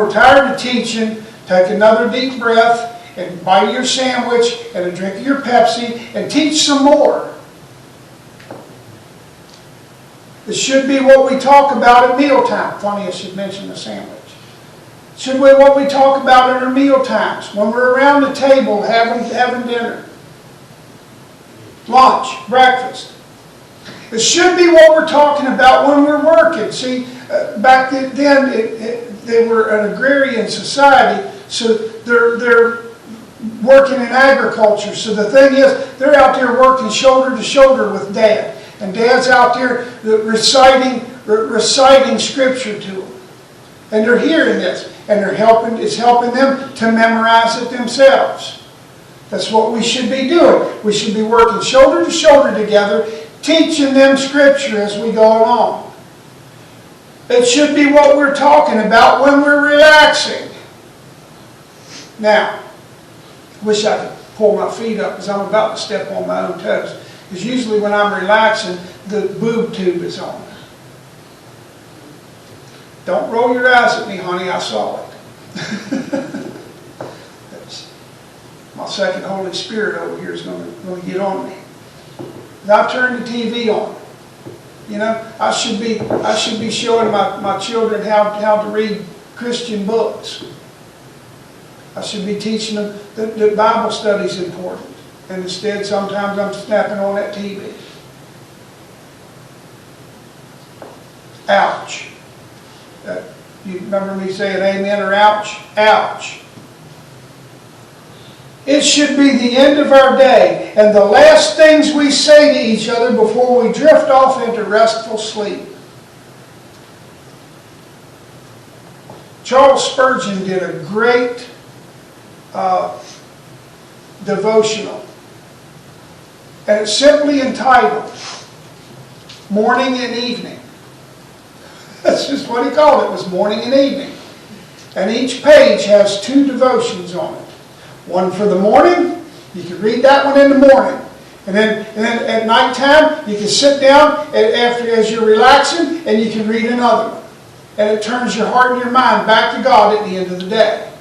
we're tired of teaching, take another deep breath and bite your sandwich and a drink of your Pepsi and teach some more. It should be what we talk about at mealtime. Funny I should mention the sandwich. It should be what we talk about at our meal times, when we're around the table having dinner, lunch, breakfast. It should be what we're talking about when we're working. See, back then they were an agrarian society, so they're working in agriculture. So the thing is, they're out there working shoulder to shoulder with Dad. And Dad's out there reciting Scripture to them. And they're hearing this. And it's helping them to memorize it themselves. That's what we should be doing. We should be working shoulder to shoulder together, teaching them Scripture as we go along. It should be what we're talking about when we're relaxing. Now, I wish I could pull my feet up because I'm about to step on my own toes. Because usually when I'm relaxing, the boob tube is on. Don't roll your eyes at me, honey, I saw it. My second Holy Spirit over here is going to get on me. I turn the TV on. You know, I should be showing my children how to read Christian books. I should be teaching them that Bible study is important. And instead, sometimes I'm snapping on that TV. Ouch. You remember me saying amen or ouch? Ouch. It should be the end of our day and the last things we say to each other before we drift off into restful sleep. Charles Spurgeon did a great devotional. And it's simply entitled Morning and Evening. That's just what he called it, was morning and evening. And each page has 2 devotions on it. One for the morning, you can read that one in the morning. And then at nighttime, you can sit down as you're relaxing and you can read another one. And it turns your heart and your mind back to God at the end of the day.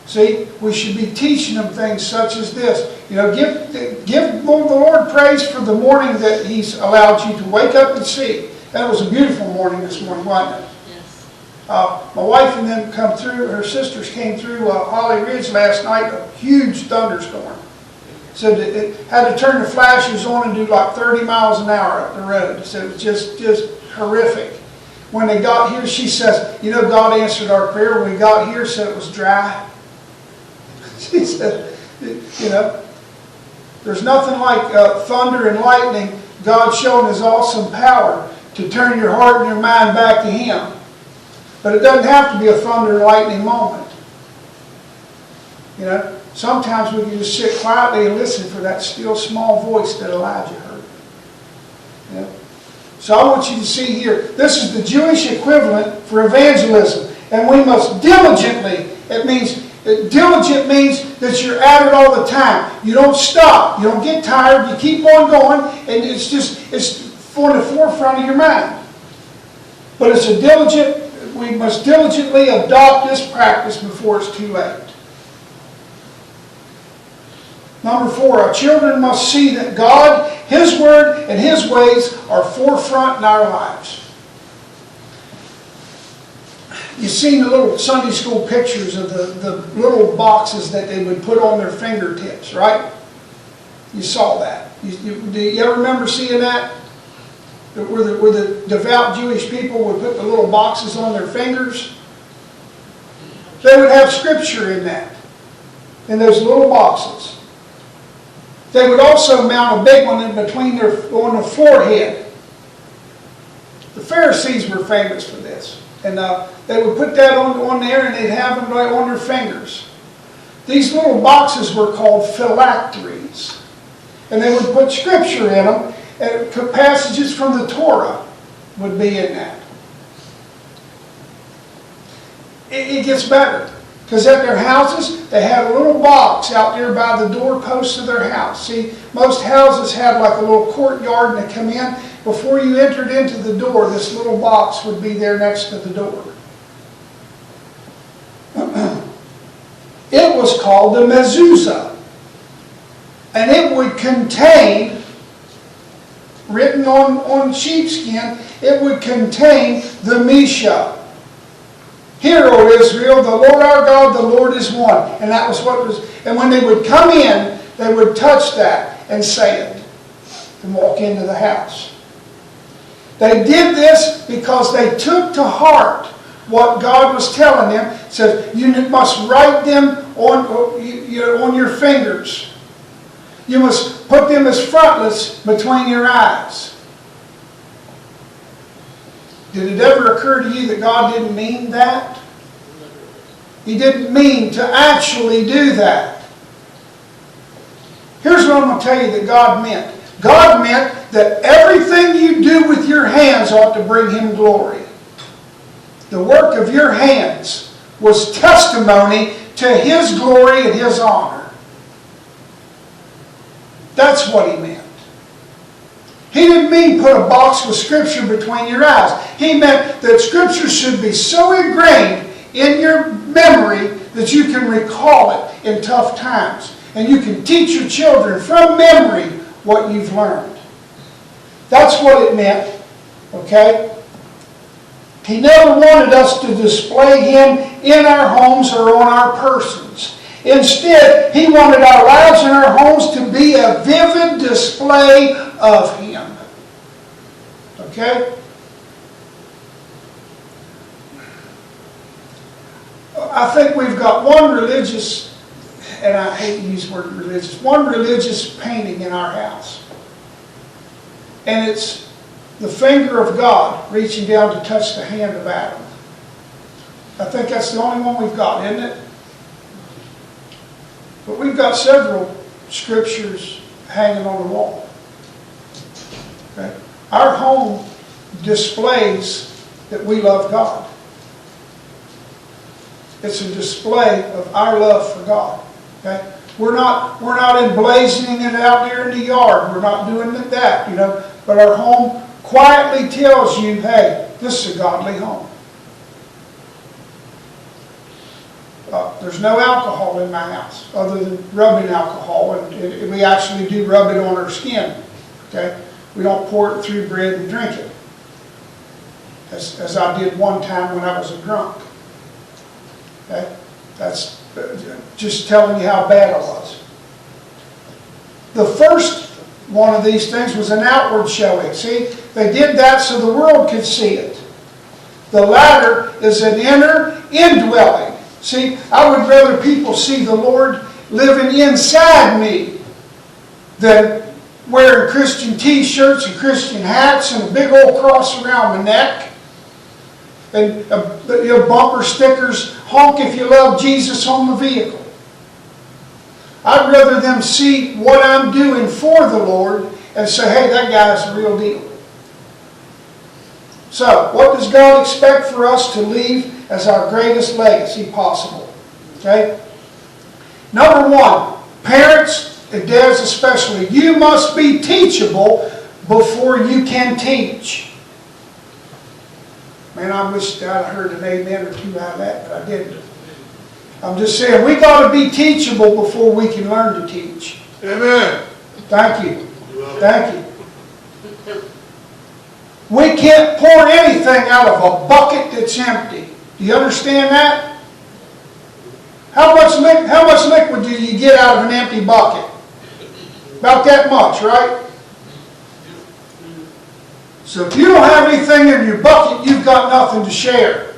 See, we should be teaching them things such as this. You know, give the Lord praise for the morning that He's allowed you to wake up and see. That was a beautiful morning this morning, wasn't it? Yes. My wife and them come through, her sisters came through Holly Ridge last night, a huge thunderstorm. So it had to turn the flashers on and do like 30 miles an hour up the road. So it was just horrific. When they got here, she says, you know, God answered our prayer when we got here, so it was dry. She said, you know, there's nothing like thunder and lightning, God showing His awesome power to turn your heart and your mind back to Him. But it doesn't have to be a thunder and lightning moment. You know, sometimes we can just sit quietly and listen for that still small voice that Elijah heard. You know? So I want you to see here, this is the Jewish equivalent for evangelism. And we must diligently, diligent means that you're at it all the time. You don't stop. You don't get tired. You keep on going. And it's for the forefront of your mind. But we must diligently adopt this practice before it's too late. Number 4, our children must see that God, His Word, and His ways are forefront in our lives. You've seen the little Sunday school pictures of the little boxes that they would put on their fingertips, right? You saw that. Do you ever remember seeing that? Where the devout Jewish people would put the little boxes on their fingers? They would have Scripture in that, in those little boxes. They would also mount a big one in between on the forehead. The Pharisees were famous for this. And they would put that on there and they'd have them right on their fingers. These little boxes were called phylacteries. And they would put Scripture in them, and passages from the Torah would be in that. It gets better. Because at their houses, they had a little box out there by the doorpost of their house. See, most houses had like a little courtyard and they come in. Before you entered into the door, this little box would be there next to the door. It was called a mezuzah. And it would contain, written on sheepskin, it would contain the Mishnah. Hear, O Israel, the Lord our God, the Lord is one. And that was what it was. And when they would come in, they would touch that and say it and walk into the house. They did this because they took to heart what God was telling them. It says, you must write them on your fingers. You must put them as frontlets between your eyes. Did it ever occur to you that God didn't mean that? He didn't mean to actually do that. Here's what I'm going to tell you that God meant. God meant that everything you do with your hands ought to bring Him glory. The work of your hands was testimony to His glory and His honor. That's what He meant. He didn't mean put a box with Scripture between your eyes. He meant that Scripture should be so ingrained in your memory that you can recall it in tough times. And you can teach your children from memory what you've learned. That's what it meant. Okay? He never wanted us to display Him in our homes or on our persons. Instead, He wanted our lives and our homes to be a vivid display of Him. Okay? I think we've got one religious, and I hate to use the word religious, one religious painting in our house. And it's the finger of God reaching down to touch the hand of Adam. I think that's the only one we've got, isn't it? But we've got several scriptures hanging on the wall. Okay? Our home displays that we love God. It's a display of our love for God. Okay? We're not emblazoning it out there in the yard. We're not doing that, you know. But our home quietly tells you, hey, this is a godly home. There's no alcohol in my house other than rubbing alcohol, and we actually do rub it on our skin. Okay? We don't pour it through bread and drink it, as I did one time when I was a drunk. Okay? That's just telling you how bad I was. The first one of these things was an outward showing. See, they did that so the world could see it. The latter is an inner indwelling. See, I would rather people see the Lord living inside me than wearing Christian t-shirts and Christian hats and a big old cross around my neck. And bumper stickers, honk if you love Jesus on the vehicle. I'd rather them see what I'm doing for the Lord and say, hey, that guy's the real deal. So, what does God expect for us to leave as our greatest legacy possible? Okay? Number one, parents and dads especially, you must be teachable before you can teach. Man, I wish I'd heard an amen or two out of that, but I didn't. I'm just saying, we got to be teachable before we can learn to teach. Amen. Thank you. Thank you. We can't pour anything out of a bucket that's empty. Do you understand that? How much liquid do you get out of an empty bucket? About that much, right? So if you don't have anything in your bucket, you've got nothing to share.